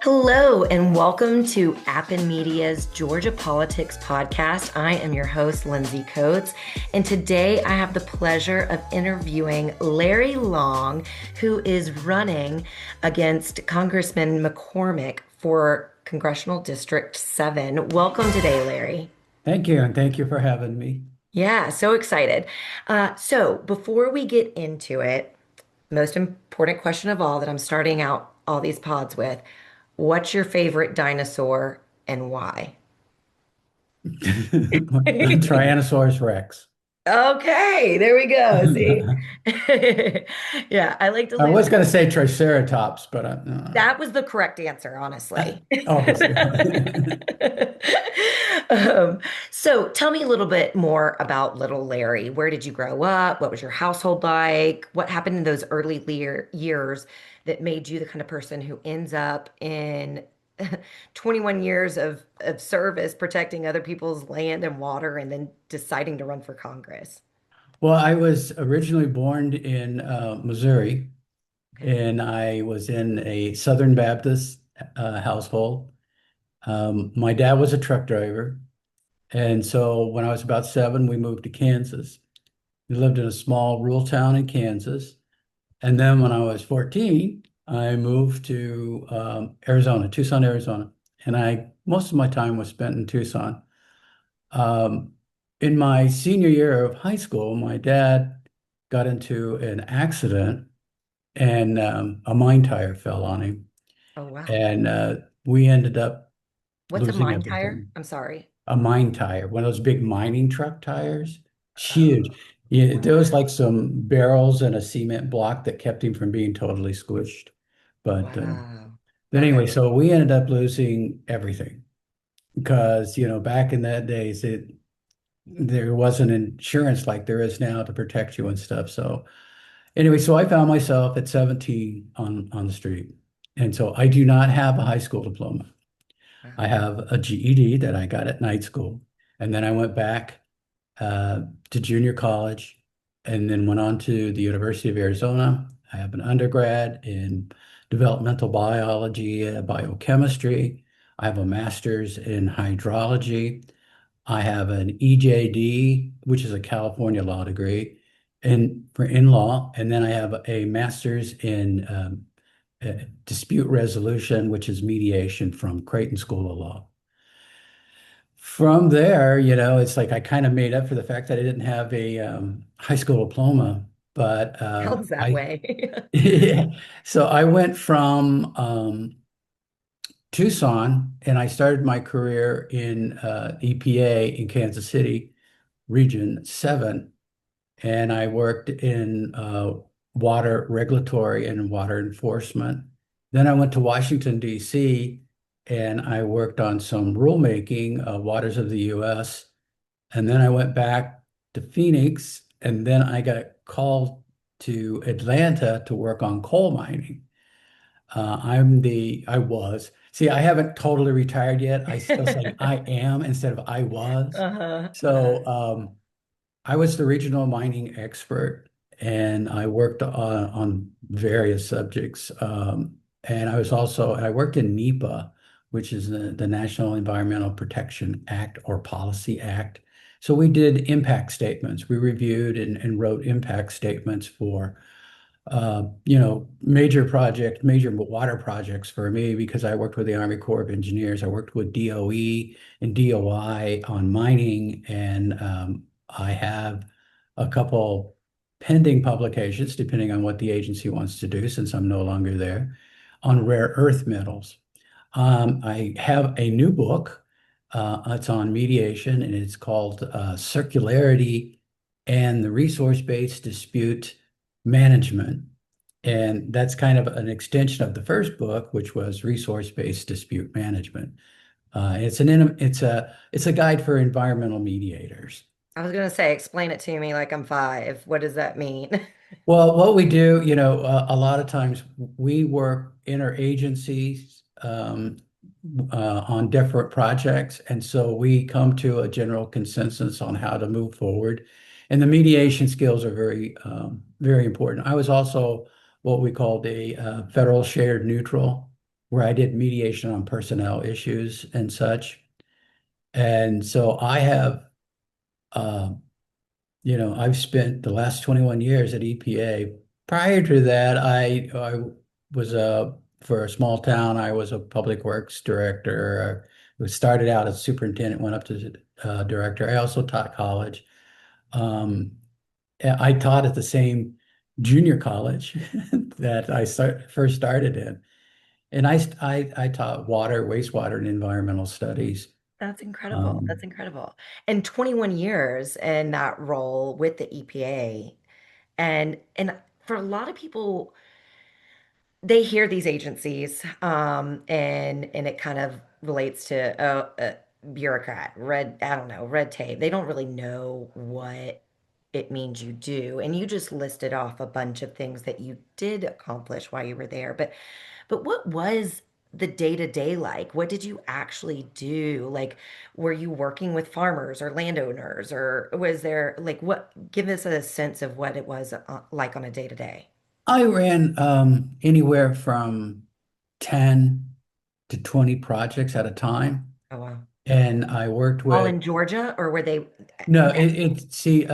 Hello, and welcome to Appen Media's Georgia Politics Podcast. I am your host, Lindsay Coates, and today I have the pleasure of interviewing Lary Long, who is running against Congressman McCormick for Congressional District 7. Welcome today, Lary. Thank you, and thank you for having me. Yeah, so excited. So before we get into it, most important question of all that I'm starting out all these pods with, what's your favorite dinosaur and why? Tyrannosaurus Rex. Okay, there we go. See? I Yeah, I like to lose. was going to say Triceratops, but That was the correct answer, honestly. obviously. Um, so tell me a little bit more about little Larry. Where did you grow up? What was your household like? What happened in those early years that made you the kind of person who ends up in 21 years of service protecting other people's land and water and then deciding to run for Congress? Well, I was originally born in Missouri, Okay. and I was in a Southern Baptist household. My dad was a truck driver, and so when I was about 7, we moved to Kansas. We lived in a small rural town in Kansas. And then when I was 14, I moved to Arizona, Tucson, Arizona. And most of my time was spent in Tucson. Um, in my senior year of high school, my dad got into an accident and a mine tire fell on him. Oh, wow. And we ended up What's a losing mine tire? everything. I'm sorry. A mine tire, one of those big mining truck tires. It's huge. Oh, Yeah, there was wow. like some barrels and a cement block that kept him from being totally squished. But Wow. but Okay. anyway, so we ended up losing everything because back in that days there wasn't insurance like there is now to protect you and stuff. So anyway, so I found myself at 17 on the street, and so I do not have a high school diploma. Wow. I have a GED that I got at night school, and then I went back to junior college and then went on to the University of Arizona. I have an undergrad in developmental biology, biochemistry. I have a master's in hydrology. I have an EJD, which is a California law degree, and for in law. And then I have a master's in dispute resolution, which is mediation from Creighton School of Law. From there, it's like I kind of made up for the fact that I didn't have a high school diploma, but Sounds that way. so I went from Tucson and I started my career in EPA in Kansas City, Region 7, and I worked in water regulatory and water enforcement. Then I went to Washington, D.C., and I worked on some rulemaking, waters of the U.S. And then I went back to Phoenix, and then I got called to Atlanta to work on coal mining. I was. See, I haven't totally retired yet. I still say I am instead of I was. Uh-huh. So I was the regional mining expert, and I worked on various subjects. And I worked in NEPA, which is the National Environmental Protection Act or Policy Act. So we did impact statements. We reviewed and wrote impact statements for major water projects for me because I worked with the Army Corps of Engineers. I worked with DOE and DOI on mining, and I have a couple pending publications, depending on what the agency wants to do, since I'm no longer there, on rare earth metals. I have a new book. It's on mediation, and it's called Circularity and the Resource-Based Dispute Management. And that's kind of an extension of the first book, which was Resource-Based Dispute Management. It's a guide for environmental mediators. I was gonna say, explain it to me like I'm five. What does that mean? Well, what we do, a lot of times we work interagencies on different projects, and so we come to a general consensus on how to move forward. And the mediation skills are very important. I was also what we called a federal shared neutral. where I did mediation on personnel issues and such. And so I have, uh, I've spent the last 21 years at EPA. Prior to that, I was for a small town, I was a public works director. I started out as superintendent, went up to director. I also taught college. Um, I taught at the same junior college that first started in. And I taught water, wastewater, and environmental studies. That's incredible. Um, That's incredible. And 21 years in that role with the EPA. And for a lot of people, they hear these agencies, and it kind of relates to bureaucrat, I don't know, red tape. They don't really know what it means you do. And you just listed off a bunch of things that you did accomplish while you were there. But what was the day-to-day like? What did you actually do? Like, were you working with farmers or landowners, or was there like what? Give us a sense of what it was like on a day-to-day. I ran anywhere from 10 to 20 projects at a time. Oh, wow. And I worked All with, in Georgia, or were they? no, see,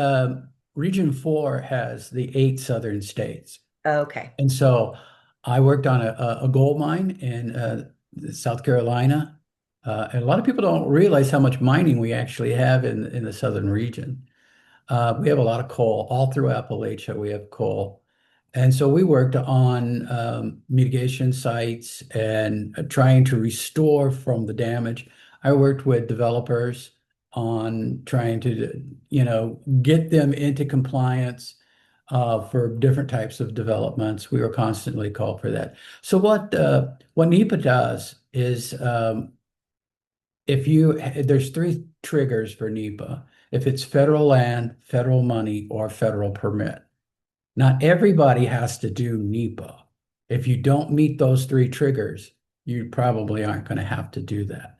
Region 4 has the 8 southern states. Okay. And so I worked on a gold mine in South Carolina. And a lot of people don't realize how much mining we actually have in the southern region. We have a lot of coal all through Appalachia. We have coal. And so we worked on mitigation sites and trying to restore from the damage. I worked with developers on trying to, get them into compliance for different types of developments. We were constantly called for that. So what NEPA does is if you there's three triggers for NEPA. If it's federal land, federal money, or federal permit. Not everybody has to do NEPA. If you don't meet those three triggers, you probably aren't going to have to do that.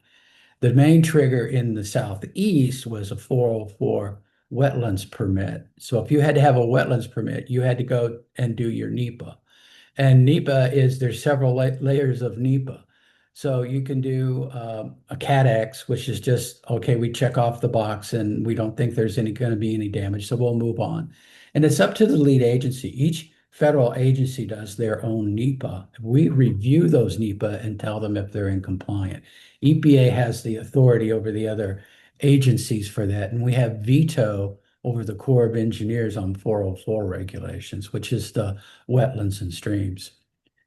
The main trigger in the southeast was a 404 wetlands permit. So if you had to have a wetlands permit, you had to go and do your NEPA. And there's several layers of NEPA. So you can do a CADX, which is just, okay, we check off the box and we don't think there's going to be any damage, so we'll move on. And it's up to the lead agency. Each federal agency does their own NEPA. We review those NEPA and tell them if they're in compliant. EPA has the authority over the other agencies for that, and we have veto over the Corps of Engineers on 404 regulations, which is the wetlands and streams.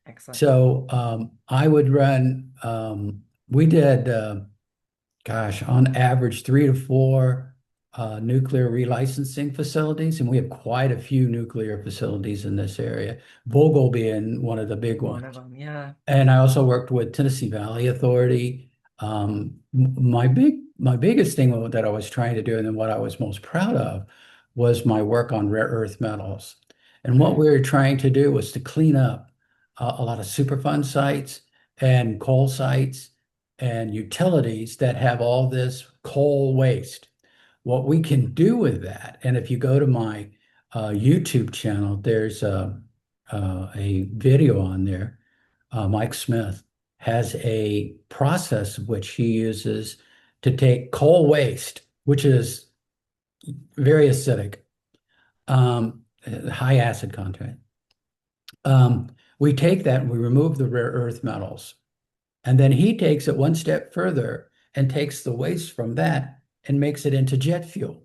Excellent. So I would run, we did, gosh, on average 3 to 4 nuclear relicensing facilities, and we have quite a few nuclear facilities in this area, Vogtle being one of the big One of ones. them, yeah. And I also worked with Tennessee Valley Authority. My biggest thing that I was trying to do, and then what I was most proud of, was my work on rare earth metals. And what Mm, we were trying to do was to clean up a lot of Superfund sites and coal sites and utilities that have all this coal waste. What we can do with that, and if you go to my YouTube channel, there's a video on there. Mike Smith has a process which he uses to take coal waste, which is very acidic, high acid content. We take that and we remove the rare earth metals. And then he takes it one step further and takes the waste from that and makes it into jet fuel.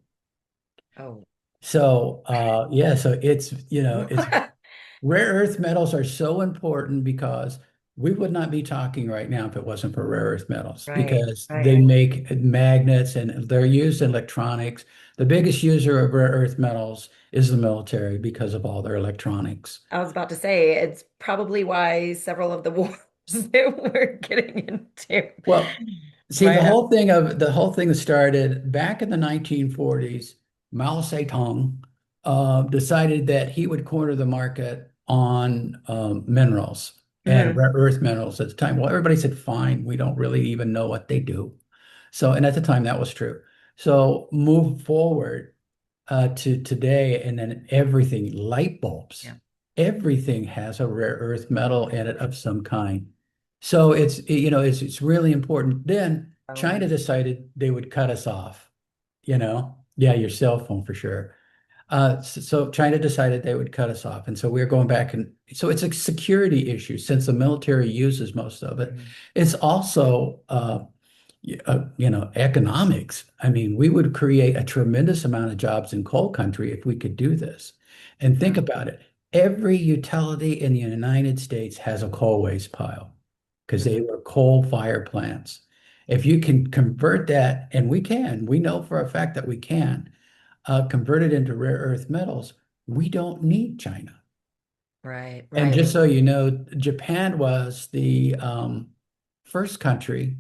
oh. So yeah, so it's rare earth metals are so important because we would not be talking right now if it wasn't for rare earth metals Right, because they right. make magnets and they're used in electronics. The biggest user of rare earth metals is the military because of all their electronics. I was about to say it's probably why several of the wars that we're getting into Well, see, right up. the whole thing started back in the 1940s. Mao Zedong decided that he would corner the market on minerals and Hmm. rare earth minerals at the time. Well, everybody said, fine, we don't really even know what they do. So, and at the time that was true. So move forward to today, and then everything, light bulbs, Yeah. everything has a rare earth metal in it of some kind. So it's really important. Then Oh, China decided they would cut us off, Yeah, your cell phone for sure. So China decided they would cut us off. And so we're going back, and so it's a security issue since the military uses most of it. mhm, It's also economics. I mean, we would create a tremendous amount of jobs in coal country if we could do this. And think yeah, about it. Every utility in the United States has a coal waste pile because they mhm, were coal fire plants. If you can convert that, and we know for a fact that we can convert it into rare earth metals, we don't need China. right, And right. just so you know, Japan was the first country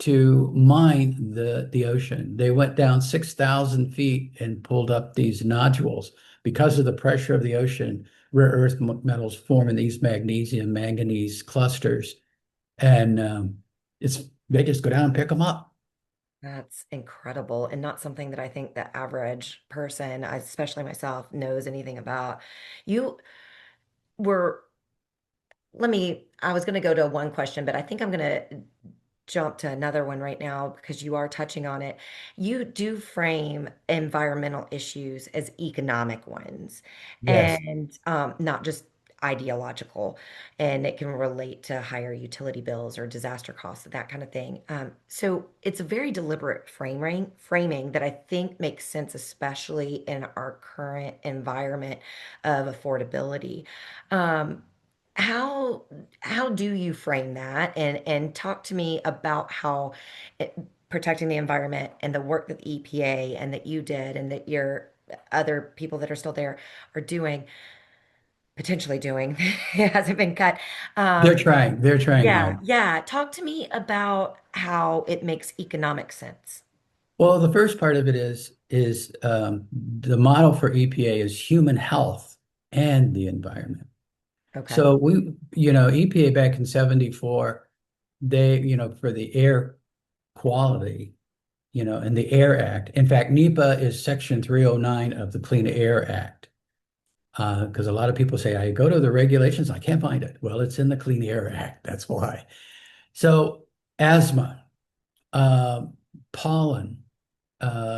to mine the ocean. They went down 6,000 feet and pulled up these nodules because of the pressure of the ocean. Rare earth metals form in these magnesium manganese clusters, and it's they just go down and pick them up. That's incredible, and not something that I think the average person, especially myself, knows anything about. You were, I was going to go to one question, but I think I'm going to jump to another one right now because you are touching on it. You do frame environmental issues as economic ones Yes, and not just ideological. And it can relate to higher utility bills or disaster costs, that kind of thing. So it's a very deliberate framing that I think makes sense, especially in our current environment of affordability. Um, how how do you frame that and talk to me about how it, protecting the environment and the work that the EPA and that you did and that your other people that are still there are doing, potentially doing, it hasn't been cut. they're Um, trying. They're trying yeah, hard. yeah. Talk to me about how it makes economic sense. Well, the first part of it is the model for EPA is human health and the environment. Okay. So EPA back in 74, for the air quality, and the Air Act. In fact, NEPA is Section 309 of the Clean Air Act. Because a lot of people say, I go to the regulations, I can't find it. Well, it's in the Clean Air Act. That's why. So asthma, uh, pollen,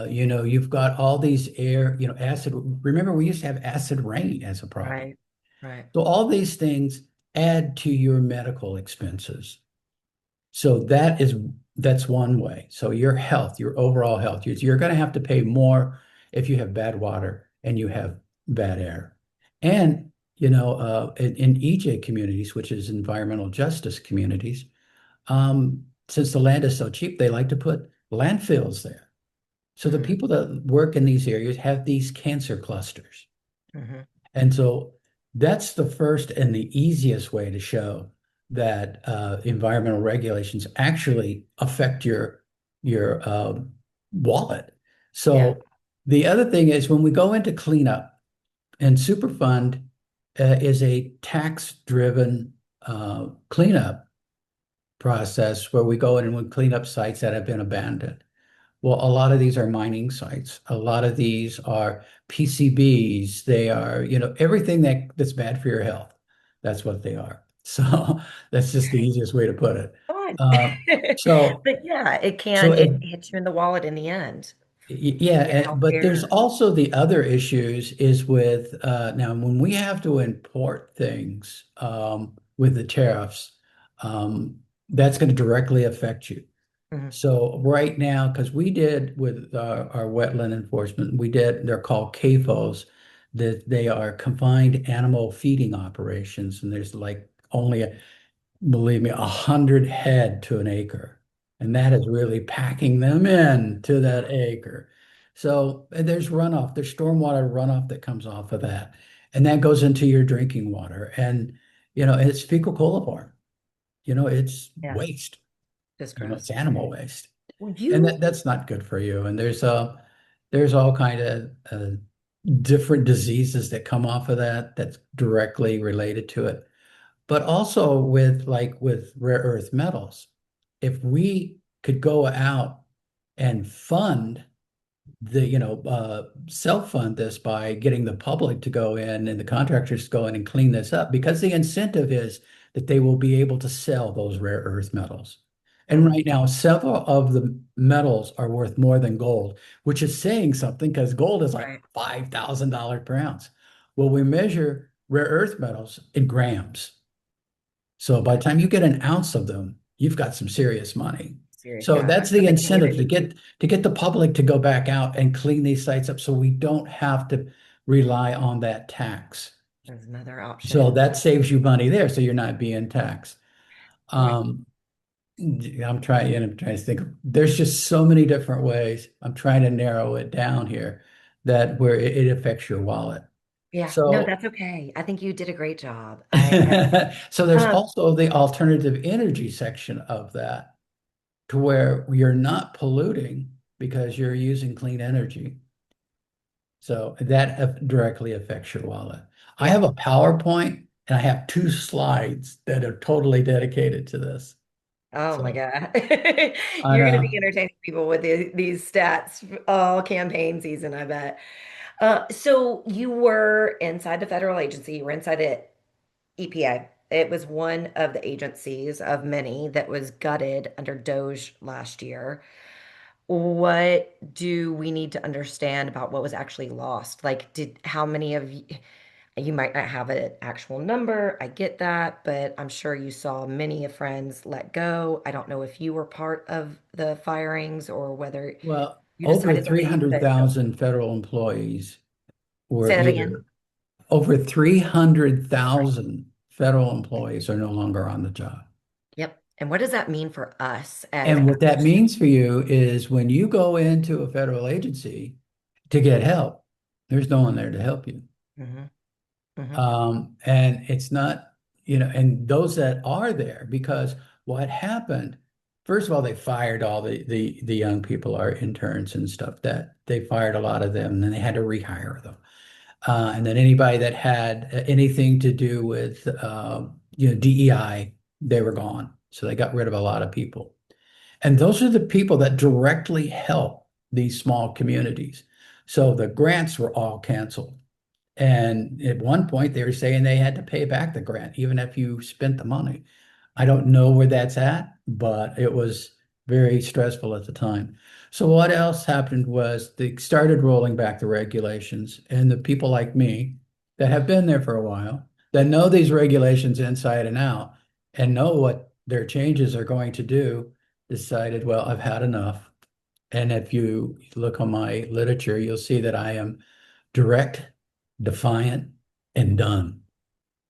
you've got all these air, acid. Remember, we used to have acid rain as a problem. Right. Right. So all these things add to your medical expenses. So that's one way. So your health, your overall health, you're going to have to pay more if you have bad water and you have bad air. And in EJ communities, which is environmental justice communities, since the land is so cheap, they like to put landfills there. So the Hmm. people that work in these areas have these cancer clusters. Hmm. And so that's the first and the easiest way to show that environmental regulations actually affect your wallet. Yeah. So the other thing is when we go into cleanup, and Superfund is a tax-driven cleanup process where we go in and we clean up sites that have been abandoned. Well, a lot of these are mining sites. A lot of these are PCBs. They are, everything that's bad for your health. That's what they are. So that's just the easiest way to put it. Fun. Uh, so, But yeah, it so can, if, it hits you in the wallet in the end. yeah, Your but there's healthcare. also the other issues is with now when we have to import things with the tariffs, that's going to directly affect you. Mhm. So right now, because we did with our wetland enforcement, they're called CAFOs, that they are confined animal feeding operations, and there's like only, believe me, 100 head to an acre. And that is really packing them in to that acre. So and there's runoff, there's stormwater runoff that comes off of that. And that goes into your drinking water. And, it's fecal coliform, it's Yeah, waste, just it's gross. animal waste. Well, And you, that's not good for you. And there's all kind of different diseases that come off of that's directly related to it. But also with rare earth metals, if we could go out and fund self-fund this by getting the public to go in and the contractors to go in and clean this up because the incentive is that they will be able to sell those rare earth metals. And Mm, right now, several of the metals are worth more than gold, which is saying something because gold is like right. $5,000 per ounce. Well, we measure rare earth metals in grams. So by the time you get an ounce of them, you've got some serious money. Serious, So yeah, that's for the the incentive community. to get the public to go back out and clean these sites up so we don't have to rely on that tax. There's another So option. that saves you money there, so you're not being taxed. Right. Um, I'm trying to think. There's just so many different ways. I'm trying to narrow it down here that where it affects your wallet. Yeah, no, So that's okay. I think you did a great job. so there's Um, also the alternative energy section of that to where you're not polluting because you're using clean energy. So that directly affects your wallet. I yeah. have a PowerPoint and I have two slides that are totally dedicated to this. Oh my So God. I You're going to be know. entertaining people with these stats all campaign season, I bet. So you were inside the federal agency, you were inside the EPA. It was one of the agencies of many that was gutted under Doge last year. What do we need to understand about what was actually lost? Like, how many of you might not have an actual number. I get that, but I'm sure you saw many of friends let go. I don't know if you were part of the firings or whether Well, you over decided to leave, but 300,000 federal employees were say that again. either over Right. 300,000 federal employees are no longer on the job. Yep. And what does that mean for us as And what that actors? means for you is when you go into a federal agency to get help, there's no one there to help you. Hmm. Hmm. And it's not, and those that are there, because what happened, first of all, they fired all the young people, our interns and stuff, that they fired a lot of them, and then they had to rehire them. And then anybody that had anything to do with, DEI, they were gone. So they got rid of a lot of people. And those are the people that directly help these small communities. So the grants were all canceled. And at one point, they were saying they had to pay back the grant, even if you spent the money. I don't know where that's at, but it was very stressful at the time. So what else happened was they started rolling back the regulations, and the people like me that have been there for a while, that know these regulations inside and out, and know what their changes are going to do, decided, well, I've had enough. And if you look on my literature, you'll see that I am direct, defiant, and done.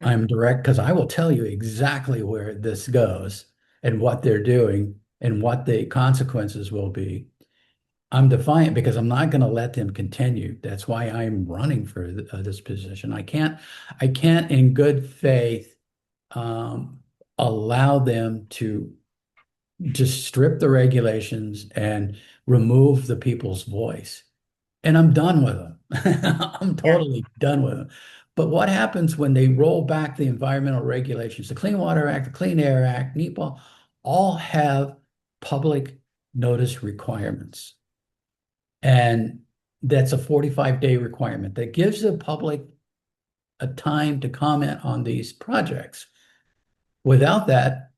I'm Hmm. direct because I will tell you exactly where this goes and what they're doing and what the consequences will be. I'm defiant because I'm not going to let them continue. That's why I'm running for this position. I can't in good faith um, allow them to just strip the regulations and remove the people's voice. And I'm done with them. I'm Yeah. totally done with them. But what happens when they roll back the environmental regulations? The Clean Water Act, the Clean Air Act, NEPA, all have public notice requirements. And that's a 45-day requirement that gives the public a time to comment on these projects. Without that,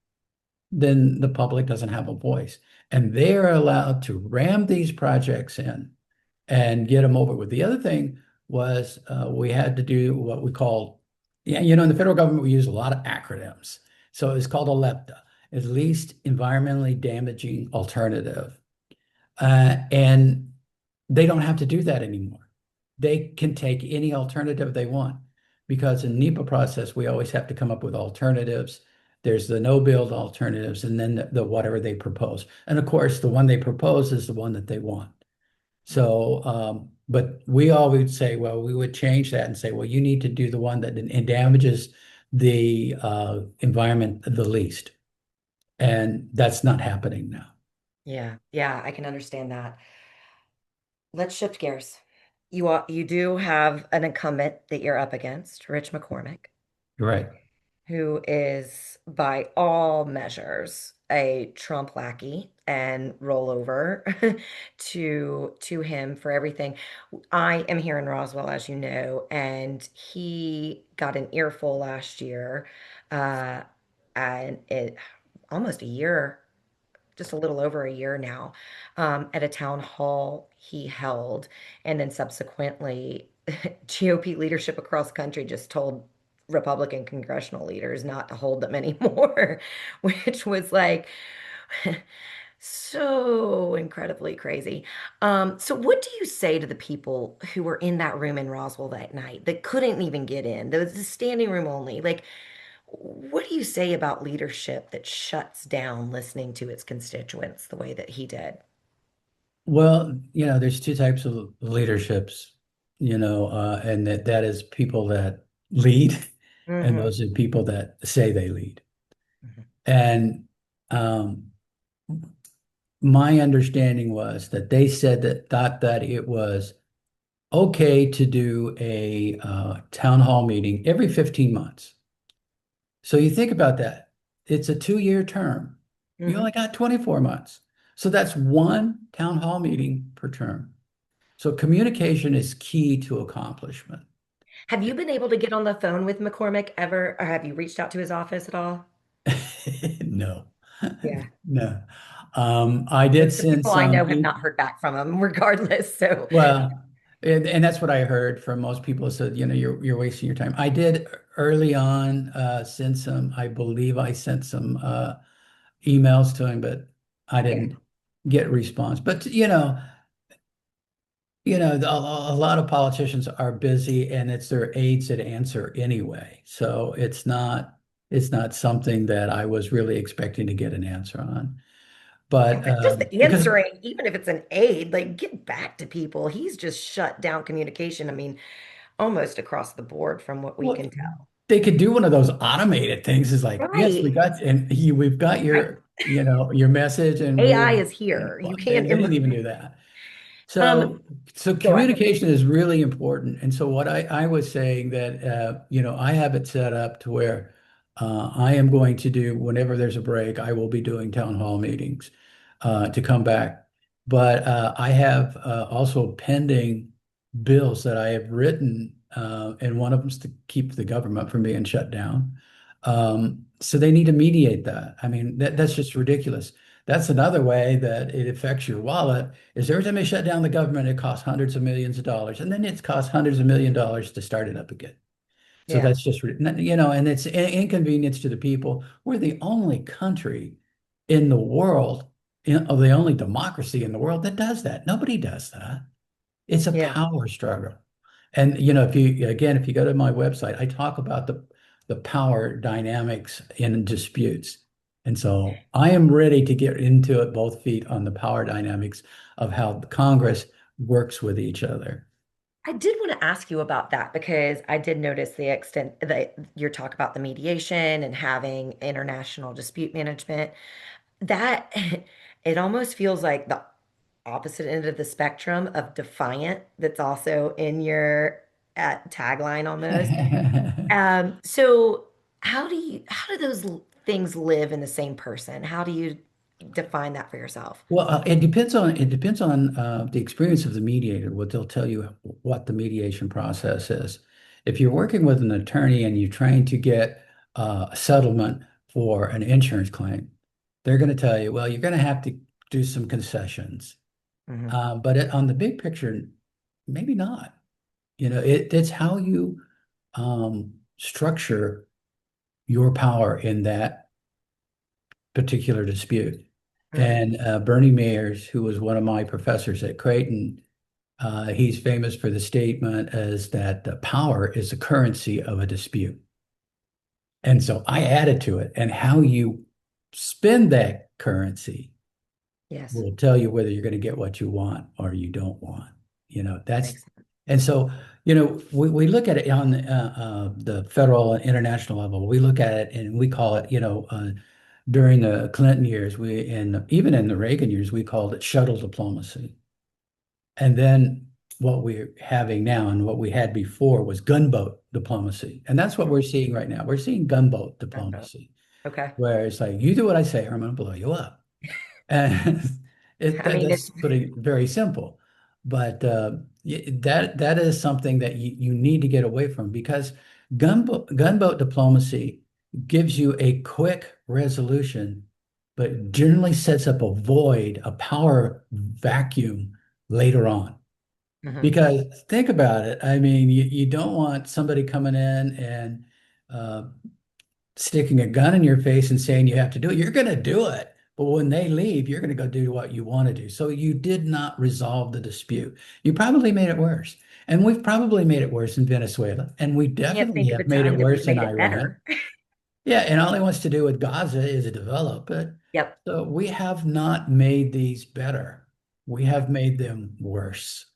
then the public doesn't have a voice. And they are allowed to ram these projects in and get them over with. The other thing was we had to do what we called, yeah, in the federal government, we use a lot of acronyms. So it's called LEPTA, at least environmentally damaging alternative. And they don't have to do that anymore. They can take any alternative they want because in NEPA process, we always have to come up with alternatives. There's the no build alternatives and then the whatever they propose. And of course, the one they propose is the one that they want. Mm. So, but we always say, well, we would change that and say, well, you need to do the one that damages the environment the least. And that's not happening now. Yeah. Yeah. I can understand that. Let's shift gears. You do have an incumbent that you're up against, Rich McCormick, You're right. who is by all measures a Trump lackey. and roll over to him for everything. I am here in Roswell, as you know, and he got an earful last year, uh, and it almost a year, just a little over a year now, at a town hall he held. And then subsequently, GOP leadership across the country just told Republican congressional leaders not to hold them anymore, which was like so incredibly crazy. So what do you say to the people who were in that room in Roswell that night that couldn't even get in? There was a standing room only. Like, what do you say about leadership that shuts down listening to its constituents the way that he did? Well, there's two types of leaderships, and that is people that lead, and Hmm. those are people that say they lead. Hmm. And um, my understanding was that they said that thought that it was okay to do a town hall meeting every 15 months. So you think about that. It's a 2-year term. You Hmm. only got 24 months. So that's one town hall meeting per term. So communication is key to accomplishment. Have you been able to get on the phone with McCormick ever, or have you reached out to his office at all? No, Yeah. no. I did The send people I some, know have not heard back from him regardless. So, well, and that's what I heard from most people said, you're wasting your time. I did early on send some, I believe I sent some emails to him, but I yeah. didn't get a response. But a lot of politicians are busy and it's their aides that answer anyway. So it's not something that I was really expecting to get an answer on. Yeah, But but just because answering, even if it's an aide, like get back to people. He's just shut down communication. I mean, almost across the board from what we well, can tell. they could do one of those automated things is like, yes, Right. we've got Right. your message and AI we'll, is here. You well, they can't didn't Im even do that. um So go ahead. communication is really important. And so what I was saying that I have it set up to where I am going to do whenever there's a break, I will be doing town hall meetings to come back. But I have also pending bills that I have written, and one of them is to keep the government from being shut down. So they need to mediate that. I mean, that's just ridiculous. That's another way that it affects your wallet is every time they shut down the government, it costs hundreds of millions of dollars, and then it costs hundreds of million dollars to start it up again. So Yeah. that's just, and it's an inconvenience to the people. We're the only country in the world, the only democracy in the world that does that. Nobody does that. It's a Yeah. power struggle. And if you go to my website, I talk about the power dynamics in disputes. And so I am ready to get into it both feet on the power dynamics of how Congress works with each other. I did want to ask you about that because I did notice the extent that your talk about the mediation and having international dispute management. That it almost feels like the opposite end of the spectrum of defiant that's also in your tagline almost. So how do those things live in the same person? How do you define that for yourself? Well, it depends on the experience of the mediator, what they'll tell you what the mediation process is. If you're working with an attorney and you're trying to get a settlement for an insurance claim, they're going to tell you, well, you're going to have to do some concessions. Hmm. But on the big picture, maybe not. It's how you structure your power in that particular dispute. Hmm. And Bernie Mayers, who was one of my professors at Creighton, he's famous for the statement as that the power is the currency of a dispute. And so I added to it, and how you spend that currency Yes, will tell you whether you're going to get what you want or you don't want. that That's, makes sense. and so, we look at it on the federal and international level. We look at it and we call it, during the Clinton years, and even in the Reagan years, we called it shuttle diplomacy. And then what we're having now and what we had before was gunboat diplomacy. And that's what we're seeing right now. We're seeing gunboat Gunboat. diplomacy, Okay. where it's like, you do what I say, or I'm going to blow you up. And I mean, that's it's pretty very simple. But that is something that you need to get away from because gunboat diplomacy gives you a quick resolution, but generally sets up a void, a power vacuum later on. Mhm. Because think about it. I mean, you don't want somebody coming in and uh, sticking a gun in your face and saying you have to do it. You're going to do it. But when they leave, you're going to go do what you want to do. So you did not resolve the dispute. You probably made it worse. And we've probably made it worse in Venezuela. And we Can't definitely think of a have made it time that we've worse in made it Iran. better. Yeah. And all he wants to do with Gaza is develop it. Yep. So we have not made these better. We Yep. have made them worse.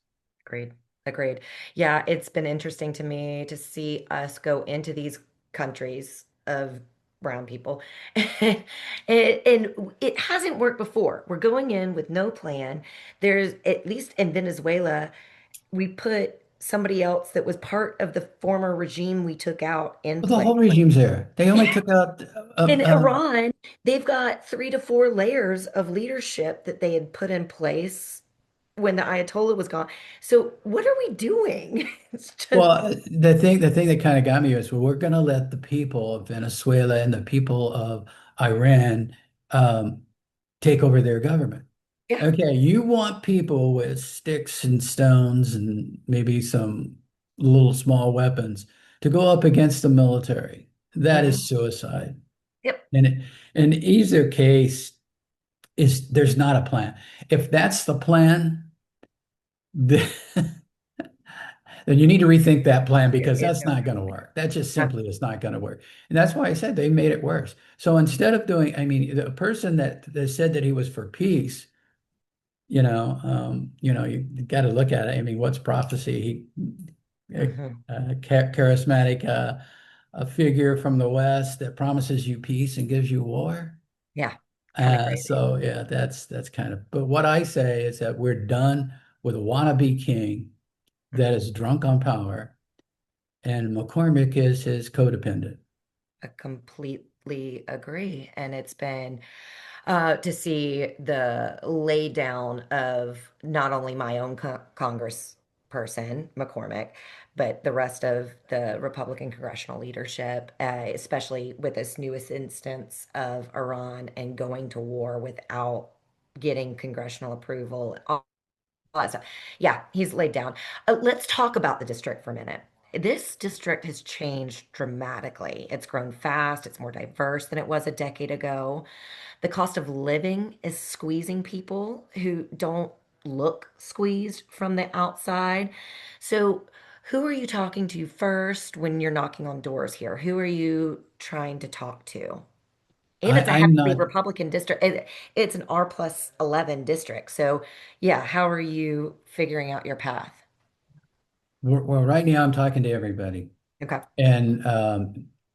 Agreed. Agreed. Yeah, it's been interesting to me to see us go into these countries of brown people. And it hasn't worked before. We're going in with no plan. There's, at least in Venezuela, we put somebody else that was part of the former regime we took out in But the place. whole regime's there. They only took out In Iran, they've got 3 to 4 layers of leadership that they had put in place when the Ayatollah was gone. So what are we doing? It's just, well, the thing that kind of got me is well, we're going to let the people of Venezuela and the people of Iran um, take over their government. yeah. Okay, you want people with sticks and stones and maybe some little small weapons to go up against the military. That Mhm. is suicide. Yep. And in either case, is there's not a plan. If that's the plan, then then you need to rethink that plan because that's No. not going to work. That just Uh, simply is not going to work. And that's why I said they made it worse. So instead of doing, I mean, the person that said that he was for peace, you got to look at it. I mean, what's prophecy? mhm. Charismatic, a figure from the West that promises you peace and gives you war. Yeah. Kind of crazy. So yeah, that's kind of. But what I say is that we're done with a wannabe king that Mhm. is drunk on power and McCormick is his codependent. I completely agree. And it's been to see the lay down of not only my own Congress person, McCormick, but the rest of the Republican congressional leadership, especially with this newest instance of Iran and going to war without getting congressional approval, all that stuff. Yeah, he's laid down. Let's talk about the district for a minute. This district has changed dramatically. It's grown fast. It's more diverse than it was a decade ago. The cost of living is squeezing people who don't look squeezed from the outside. So, who are you talking to first when you're knocking on doors here? Who are you trying to talk to? And it's a I'm heavily not. Republican district. It's an R+11 district. So, yeah, how are you figuring out your path? Well, right now I'm talking to everybody, Okay. and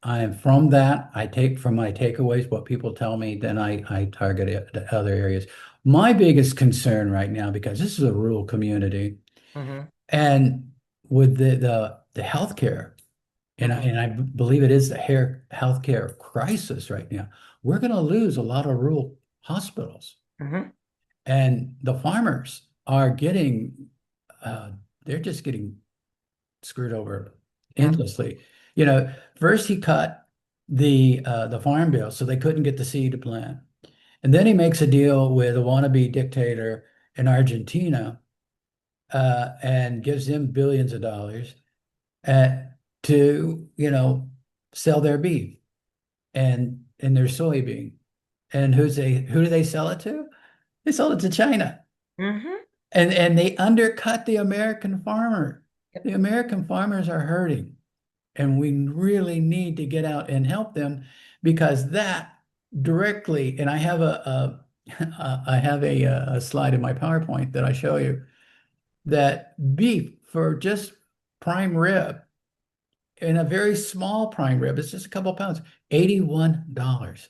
I am from that. I take from my takeaways what people tell me, then I target it to other areas. My biggest concern right now, because this is a rural community, Mm-hmm. and with the healthcare, Mm-hmm. and I believe it is the healthcare crisis right now. We're going to lose a lot of rural hospitals. Mm-hmm. And the farmers are getting, uh, they're just getting screwed over Yeah. endlessly. First he cut the farm bill so they couldn't get the seed to plant. And then he makes a deal with a wannabe dictator in Argentina and gives them billions of dollars uh, to, sell their beef and their soybean. And who do they sell it to? They sell it to China. Mm-hmm. And they undercut the American farmer. Yep. The American farmers are hurting, and we really need to get out and help them because that directly, and I have I have a slide in my PowerPoint that I show you that beef for just prime rib in a very small prime rib, it's just a couple pounds, $81.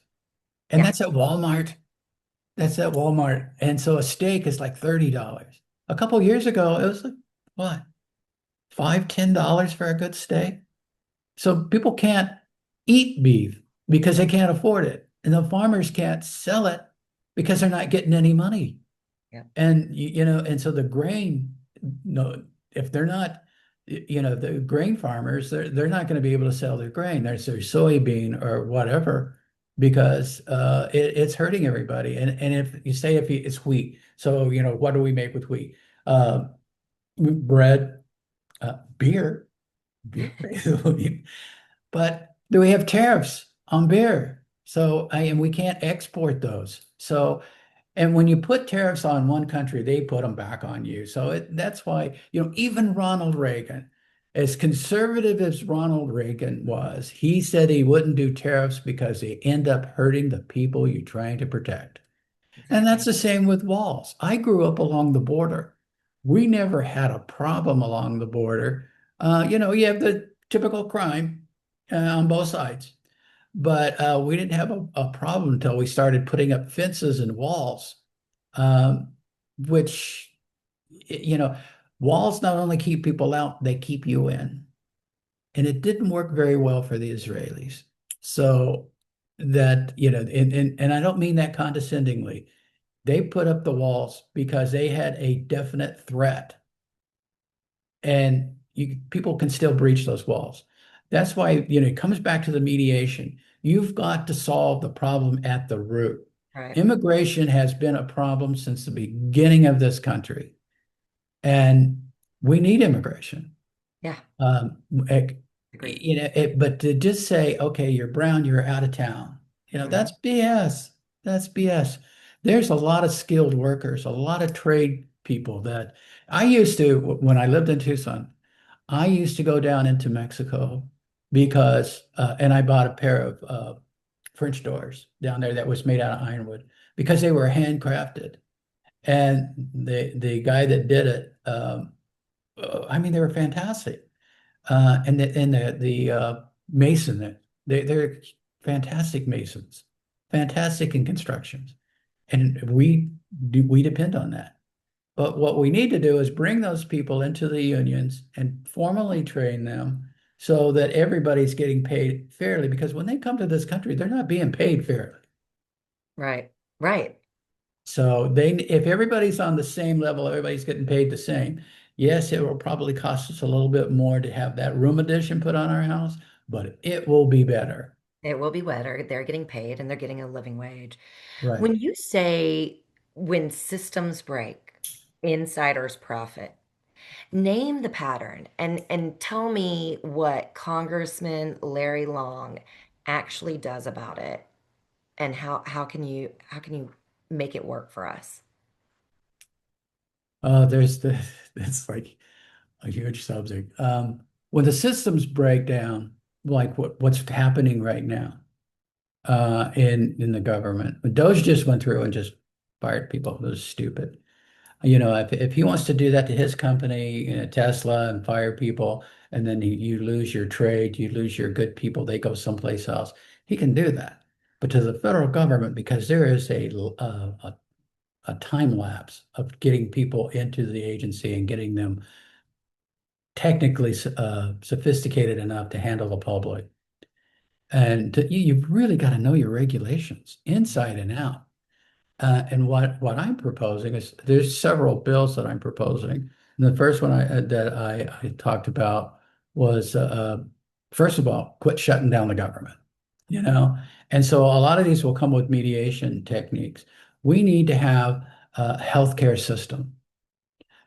And Yeah. that's at Walmart. That's at Walmart. And so a steak is like $30. A couple years ago, it was like, what, $5, $10 for a good steak? So people can't eat beef because they can't afford it. And the farmers can't sell it because they're not getting any money. Yeah. And and so the grain, no, if they're not, the grain farmers, they're not going to be able to sell their grain, their soybean or whatever, because it's hurting everybody. And if you say it's wheat, so what do we make with wheat? Uh, Bread, beer, beer. But do we have tariffs on beer? So and we can't export those. So and when you put tariffs on one country, they put them back on you. So that's why, even Ronald Reagan, as conservative as Ronald Reagan was, he said he wouldn't do tariffs because they end up hurting the people you're trying to protect. And that's Exactly. the same with walls. I grew up along the border. We never had a problem along the border. You have the typical crime on both sides, but we didn't have a problem until we started putting up fences and walls, um, which, you know, walls not only keep people out, they keep you in. And it didn't work very well for the Israelis. So that, and I don't mean that condescendingly. They put up the walls because they had a definite threat, and people can still breach those walls. That's why, it comes back to the mediation. You've got to solve the problem at the root. Right. Immigration has been a problem since the beginning of this country, and we need immigration. Yeah. Um, ec- Agreed. but to just say, okay, you're brown, you're out of town, Mhm. that's BS. That's BS. There's a lot of skilled workers, a lot of trade people that I used to, when I lived in Tucson, I used to go down into Mexico because, and I bought a pair of French doors down there that was made out of ironwood because they were handcrafted. And the guy that did it, I mean, they were fantastic. And the mason, they're fantastic masons, fantastic in constructions, and we depend on that. But what we need to do is bring those people into the unions and formally train them so that everybody's getting paid fairly. Because when they come to this country, they're not being paid fairly. Right. Right. So if everybody's on the same level, everybody's getting paid the same. Yes, it will probably cost us a little bit more to have that room addition put on our house, but it will be better. It will be wetter. They're getting paid and they're getting a living wage. Right. When you say when systems break, insiders profit, name the pattern and tell me what Congressman Larry Long actually does about it and how can you make it work for us? There's that's like a huge subject. When the systems break down, like what's happening right now in the government, Doge just went through and just fired people. It was stupid. If he wants to do that to his company, Tesla, and fire people, and then you lose your trade, you lose your good people, they go someplace else. He can do that. But to the federal government, because there is a time lapse of getting people into the agency and getting them technically sophisticated enough to handle the public. And you've really got to know your regulations inside and out. And what I'm proposing is there's several bills that I'm proposing. And the first one I talked about was first of all, quit shutting down the government, you know. And so a lot of these will come with mediation techniques. We need to have a healthcare system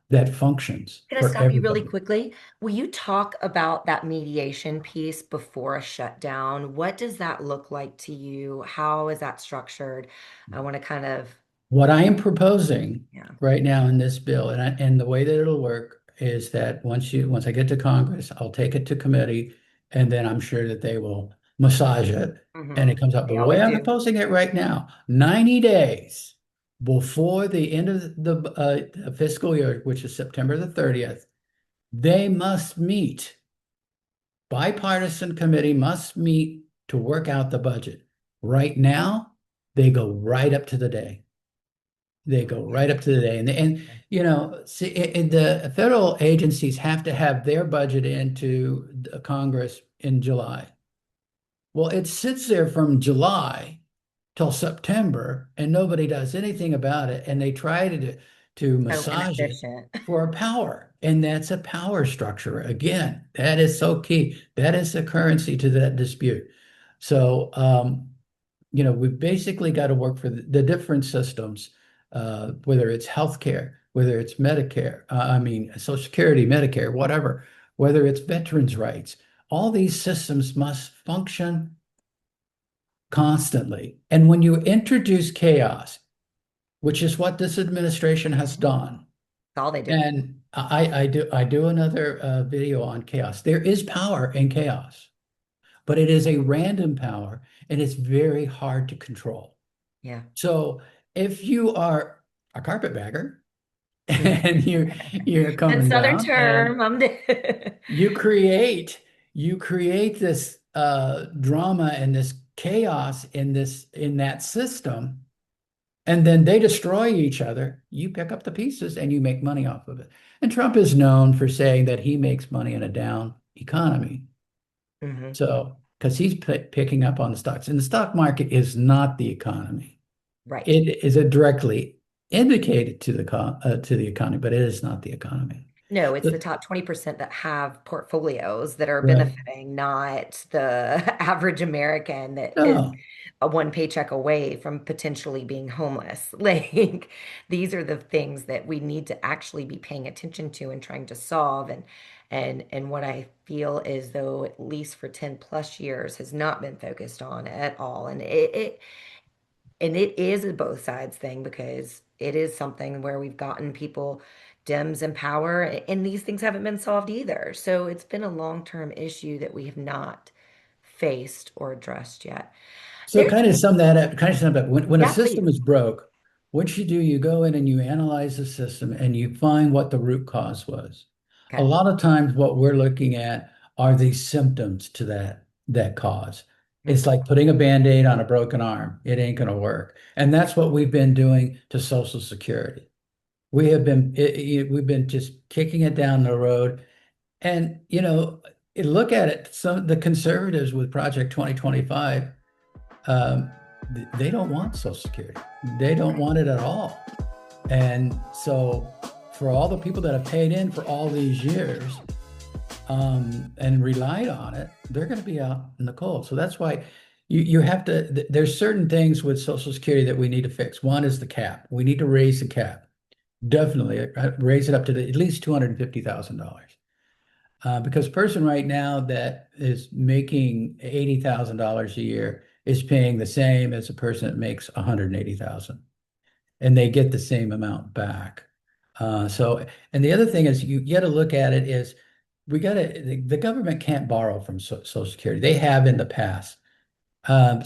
that functions Can I for stop you really everybody. quickly? Will you talk about that mediation piece before a shutdown? What does that look like to you? How is that structured? I want to kind of, What I am proposing yeah. right now in this bill, and the way that it'll work is that once I get to Congress, I'll take it to committee, and then I'm sure that they will massage it, and Hmm. it comes up. But They the way always I'm do. proposing it right now, 90 days before the end of the fiscal year, which is September the 30th, they must meet. Bipartisan committee must meet to work out the budget. Right now, they go right up to the day. They go right up to the day, and see, the federal agencies have to have their budget into Congress in July. Well, it sits there from July till September and nobody does anything about it. And they try to So massage it inefficient. for power. And that's a power structure. Again, that is so key. That is the currency to that dispute. So, we've basically got to work for the different systems, whether it's healthcare, whether it's Medicare, I mean, Social Security, Medicare, whatever, whether it's veterans' rights. All these systems must function constantly. And when you introduce chaos, which is what this administration has done, That's all they do. and I do another video on chaos. There is power in chaos, but it is a random power, and it's very hard to control. Yeah. So if you are a carpetbagger Yeah. and you're And coming Southern down and term, you create this drama and this chaos in that system, and then they destroy each other, you pick up the pieces and you make money off of it. And Trump is known for saying that he makes money in a down economy. hmm So, because he's picking up on the stocks, and the stock market is not the economy. Right. It is a directly indicated to the economy, but it is not the economy. No, it's the So- top 20% that have portfolios that are right. benefiting, not the average American that is No. a one paycheck away from potentially being homeless. Like these are the things that we need to actually be paying attention to and trying to solve. And what I feel is though, at least for 10 plus years, has not been focused on at all. And it is a both sides thing because it is something where we've gotten people Dems in power, and these things haven't been solved either. So it's been a long-term issue that we have not faced or addressed yet. So There's, kind of sum that up, kind of sum up. When a yeah, please. system is broke, what you do, you go in and you analyze the system and you find what the root cause was. A Okay. lot of times what we're looking at are these symptoms to that cause. It's Mhm. like putting a Band-Aid on a broken arm. It ain't going to work. And that's what we've been doing to Social Security. We've been just kicking it down the road. And look at it. Some the conservatives with Project 2025, um, they don't want Social Security. They don't want it at all. And so, for all the people that have paid in for all these years and relied on it, they're going to be out in the cold. So that's why you have to. There's certain things with Social Security that we need to fix. One is the cap. We need to raise the cap. Definitely raise it up to at least $250,000. Because a person right now that is making $80,000 a year is paying the same as a person that makes 180,000, and they get the same amount back. And the other thing is you got to look at it is the government can't borrow from Social Security. They have in the past. And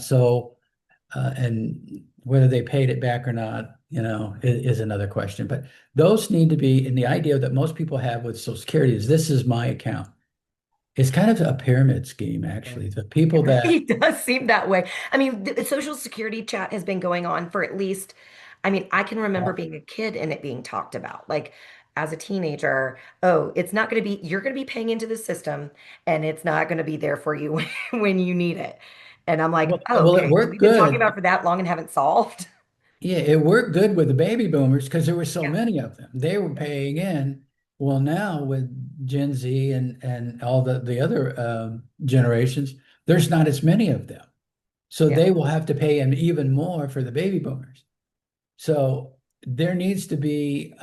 whether they paid it back or not, is another question. But those need to be, and the idea that most people have with Social Security is this is my account. It's kind of a pyramid scheme, Yeah. actually. The It people that, really does seem that way. I mean, the Social Security chat has been going on for at least, I mean, I can remember being a kid and it being talked about. Like as a teenager, oh, it's not going to be, you're going to be paying into the system and it's not going to be there for you when you need it. And I'm like, oh, well, it okay. So worked we've been talking good. about it for that long and haven't solved. Yeah, it worked good with the baby boomers because there were so Yeah. many of them. They were Yeah. paying in. Well, now with Gen Z and all the other generations, there's not as many of them. So Yeah. they will have to pay in even more for the baby boomers. So there needs to be,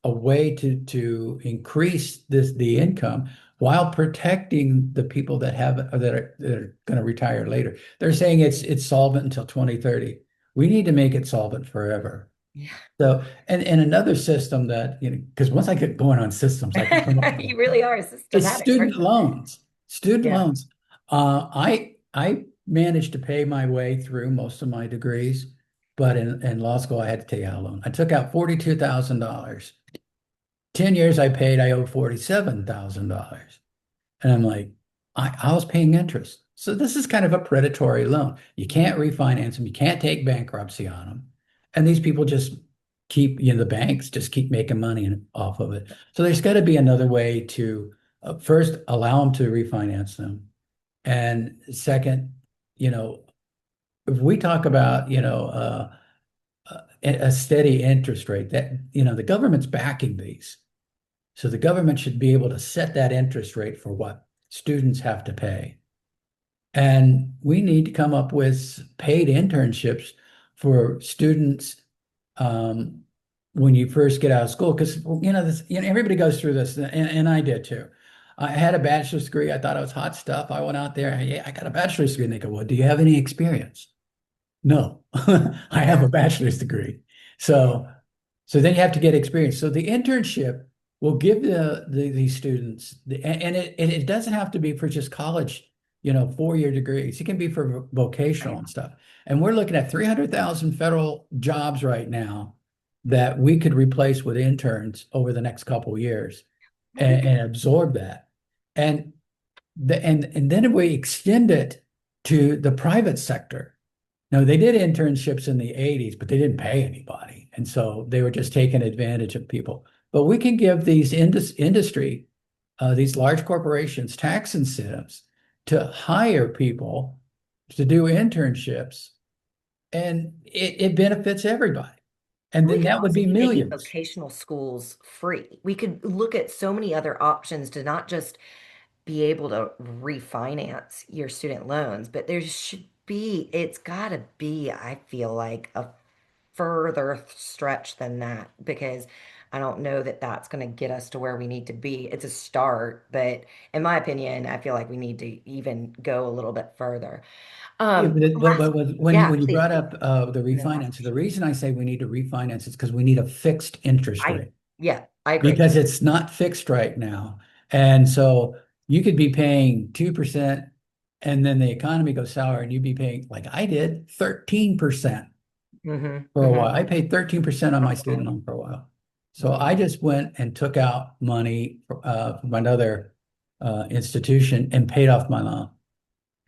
a way to increase the income while protecting the people that are going to retire later. They're saying it's solvent until 2030. We need to make it solvent forever. Yeah. So and another system that because once I get going on systems, I can come up with You really are it's systematic, student aren't you? loans. Student Yeah. loans. I managed to pay my way through most of my degrees, but in law school I had to take out a loan. I took out $42,000. 10 years I owe $47,000. And I'm like, I was paying interest. So this is kind of a predatory loan. You can't refinance them. You can't take bankruptcy on them. And these people just the banks just keep making money off of it. So there's got to be another way to first allow them to refinance them. And second, you know, if we talk about, a steady interest rate, that, the government's backing these. So the government should be able to set that interest rate for what students have to pay. And we need to come up with paid internships for students, um, when you first get out of school, because everybody goes through this, and I did too. I had a bachelor's degree. I thought I was hot stuff. I went out there. Yeah, I got a bachelor's degree. And they go, "Well, do you have any experience?" No, I have a Yeah. bachelor's degree. So, so then you have to get experience. So the internship will give these students and it doesn't have to be for just college, 4-year degrees. It can be for vocational Right. and stuff. And we're looking at 300,000 federal jobs right now that we could replace with interns over the next couple of years and absorb that. And and then we extend it to the private sector. No, they did internships in the 80s, but they didn't pay anybody. And so they were just taking advantage of people. But we can give these industry, these large corporations, tax incentives to hire people to do internships, and it benefits everybody. And We then could that would also be be making millions. vocational schools free. We could look at so many other options to not just be able to refinance your student loans, but there should be, it's got to be, I feel like, a further stretch than that because I don't know that that's going to get us to where we need to be. It's a start, but in my opinion, I feel like we need to even go a little bit further. Yeah, Last, when yeah, you please, brought please. up the And then last refinance, the question. reason I say we need to refinance is because we need a fixed interest I, rate. yeah, I agree. Because it's not fixed right now. And so you could be paying 2% and then the economy goes sour and you'd be paying, like I did, 13% Hmm. for a Hmm. while. I paid 13% on my student loan for a while. So I Yeah. just went and took out money from another institution and paid off my loan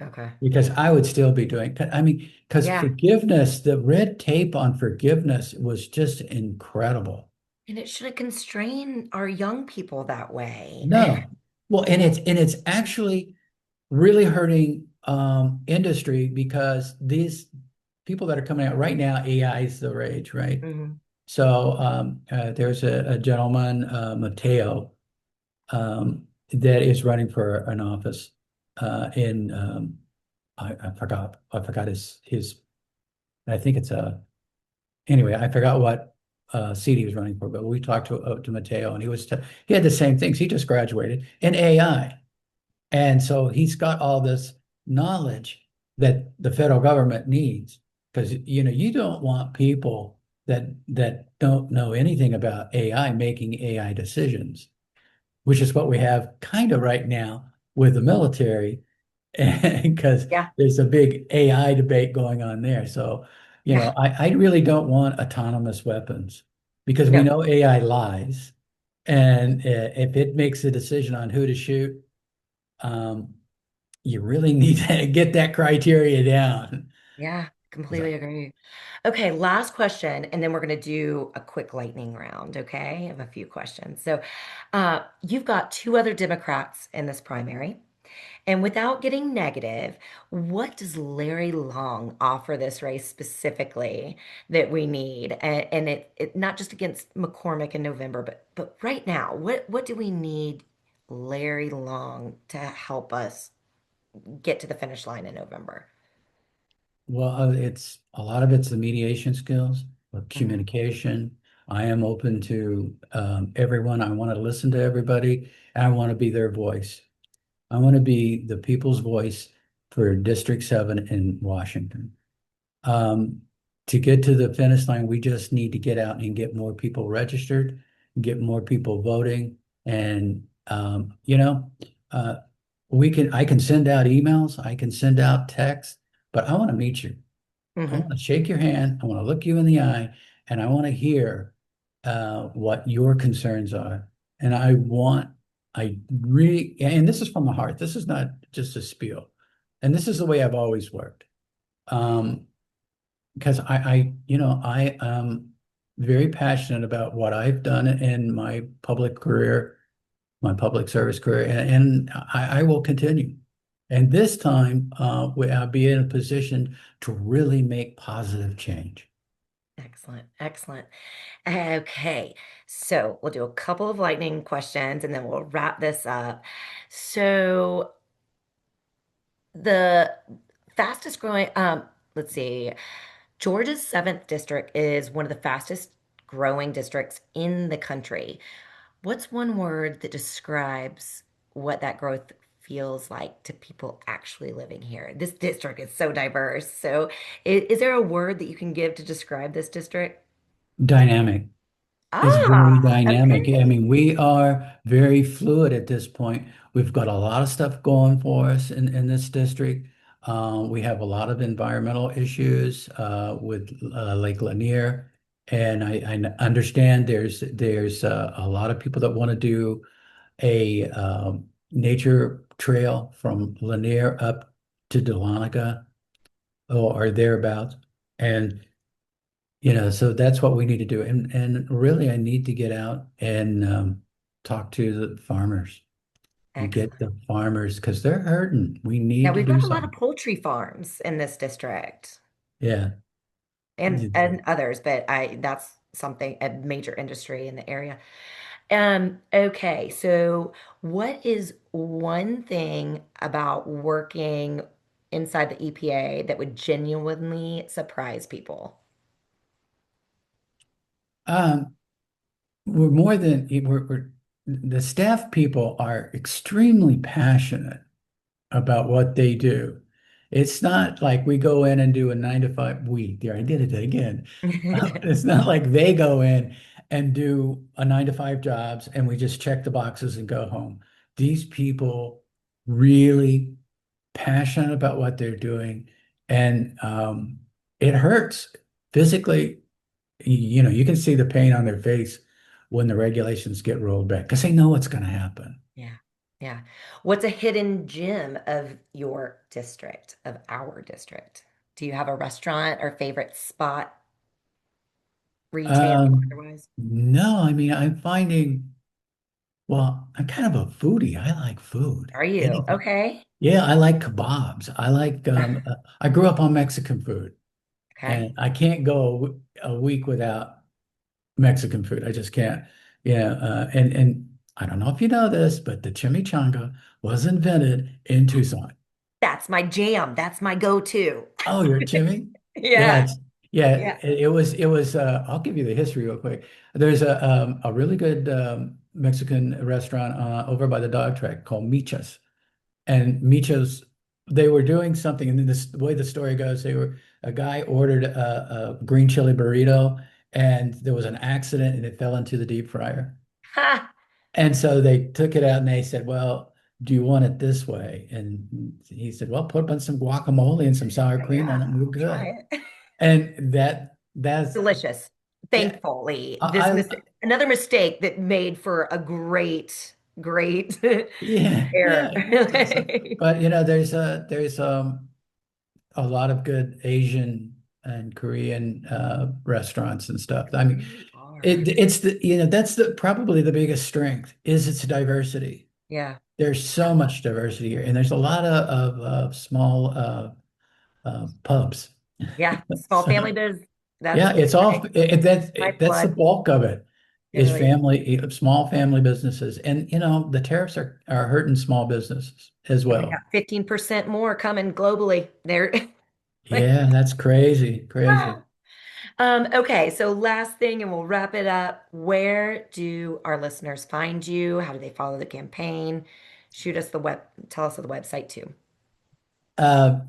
Okay. because I would still be doing, I mean, because Yeah. forgiveness, the red tape on forgiveness was just incredible. And it shouldn't constrain our young people that way. No. Well, and it's actually really hurting industry because these people that are coming out right now, AI is the rage, right? Hmm. So there's a gentleman, Mateo, that is running for an office in I forgot his I think it's a anyway, I forgot what seat he was running for, but we talked to Mateo and he had the same things. He just graduated in AI. And so he's got all this knowledge that the federal government needs because you don't want people that don't know anything about AI making AI decisions, which is what we have kind of right now with the military, because Yeah. there's a big AI debate going on there. So, Yeah. I really don't want autonomous weapons because we No. know AI lies, and if it makes a decision on who to shoot, um, you really need to get that criteria down. Yeah. Completely agree. Okay, last question, and then we're going to do a quick lightning round. Okay, I have a few questions. So, you've got two other Democrats in this primary, and without getting negative, what does Larry Long offer this race specifically that we need? And it not just against McCormick in November, but right now, what do we need Larry Long to help us get to the finish line in November? Well, it's a lot of it's the mediation skills, Hmm. communication. I am open to everyone. I want to listen to everybody, and I want to be their voice. I want to be the people's voice for District 7 in Washington. Um, to get to the finish line, we just need to get out and get more people registered, get more people voting, and uh, I can send out emails, I can send out texts, but I want to meet you. I want Hmm. to shake your hand. I want to look you in the eye, and I want to hear what your concerns are. And I really, and this is from the heart. This is not just a spiel, and this is the way I've always worked. Um, because I am very passionate about what I've done in my public career, my public service career, and I will continue. And this time, I'll be in a position to really make positive change. Excellent. Excellent. Okay. So we'll do a couple of lightning questions and then we'll wrap this up. So the fastest growing, let's see, Georgia's seventh district is one of the fastest growing districts in the country. What's one word that describes what that growth feels like to people actually living here? This district is so diverse. So, is there a word that you can give to describe this district? Dynamic. It's very Ah, dynamic. I okay. mean, we are very fluid at this point. We've got a lot of stuff going for us in this district. We have a lot of environmental issues with Lake Lanier, and I understand there's a lot of people that want to do a nature trail from Lanier up to Dahlonega or thereabouts, and so that's what we need to do. And really, I need to get out and talk to the farmers and get Excellent. the farmers because they're hurting. We Yeah, need to we've do got a lot of something. poultry farms in this district Yeah. and others, but I that's something a major industry in the area. Okay, so what is one thing about working inside the EPA that would genuinely surprise people? Um, we're more than we're the staff people are extremely passionate about what they do. It's not like we go in and do a 9 to 5. There, I did it again. It's not like they go in and do a 9 to 5 jobs and we just check the boxes and go home. These people really passionate about what they're doing, and it hurts physically. You can see the pain on their face when the regulations get rolled back because they know what's going to happen. Yeah. Yeah. What's a hidden gem of your district, of our district? Do you have a restaurant or favorite spot, retail or otherwise? No, I mean, well, I'm kind of a foodie. I like food. Are you? Anything. Okay. Yeah, I like kebabs. I grew up on Mexican food Okay. and I can't go a week without Mexican food. I just can't. Yeah, and I don't know if you know this, but the chimichanga was invented in Tucson. That's my jam. That's my go-to. Oh, you're a chimi? Yeah, Yeah. yeah. Yeah. It was. I'll give you the history real quick. There's a really good Mexican restaurant over by the dog track called Michas, and Michas. They were doing something, and then the way the story goes, a guy ordered a green chili burrito, and there was an accident, and it fell into the deep fryer. Ha. And so they took it out and they said, "Well, do you want it this way?" And he said, "Well, put on some guacamole and some sour cream on Yeah. it, and we're I'll good." try it. And that's Delicious. yeah, Thankfully, this I another mistake that made for a great yeah, error. yeah. But there's a lot of good Asian and Korean restaurants and stuff. I mean, Really are. it's that's the probably the biggest strength is its diversity. Yeah. There's so much diversity here, and there's a lot of small pubs. Yeah. Small family So biz. yeah, it's My all that's the lifeblood. bulk of it It is really is. small family businesses, and the tariffs are hurting small businesses as And we got well. 15% more coming globally. There. Yeah, that's crazy, crazy. Okay, so last thing, and we'll wrap it up. Where do our listeners find you? How do they follow the campaign? Shoot us the tell us the website too.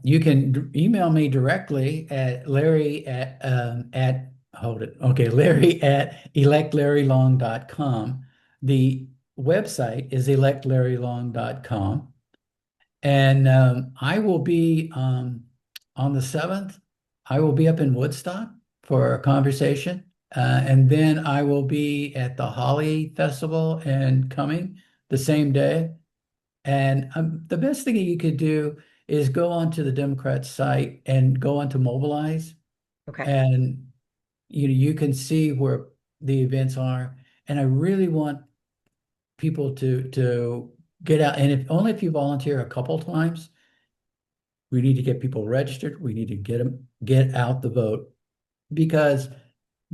You can email me directly at Larry at hold it. Okay, Larry at electlarrylong.com. The website is electlarrylong.com. And I will be on the 7th. I will be up in Woodstock for a conversation. And then I will be at the Holly Festival and coming the same day. And the best thing you could do is go onto the Democrats site and go onto Mobilize, Okay. and you can see where the events are. And I really want people to get out, and if only if you volunteer a couple times, We need to get people registered. We need to get out the vote because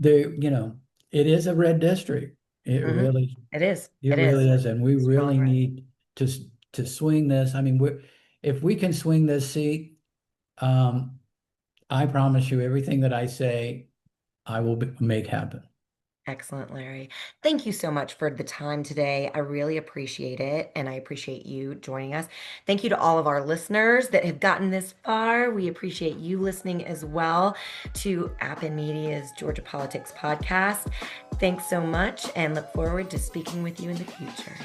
it is a red district. It Hmm. really, It is. it It really is. is, and we Strong really red. need to swing this. I mean, if we can swing this seat, um, I promise you, everything that I say, I will make happen. Excellent, Larry. Thank you so much for the time today. I really appreciate it, and I appreciate you joining us. Thank you to all of our listeners that have gotten this far. We appreciate you listening as well to Appen Media's Georgia Politics podcast. Thanks so much, and look forward to speaking with you in the future.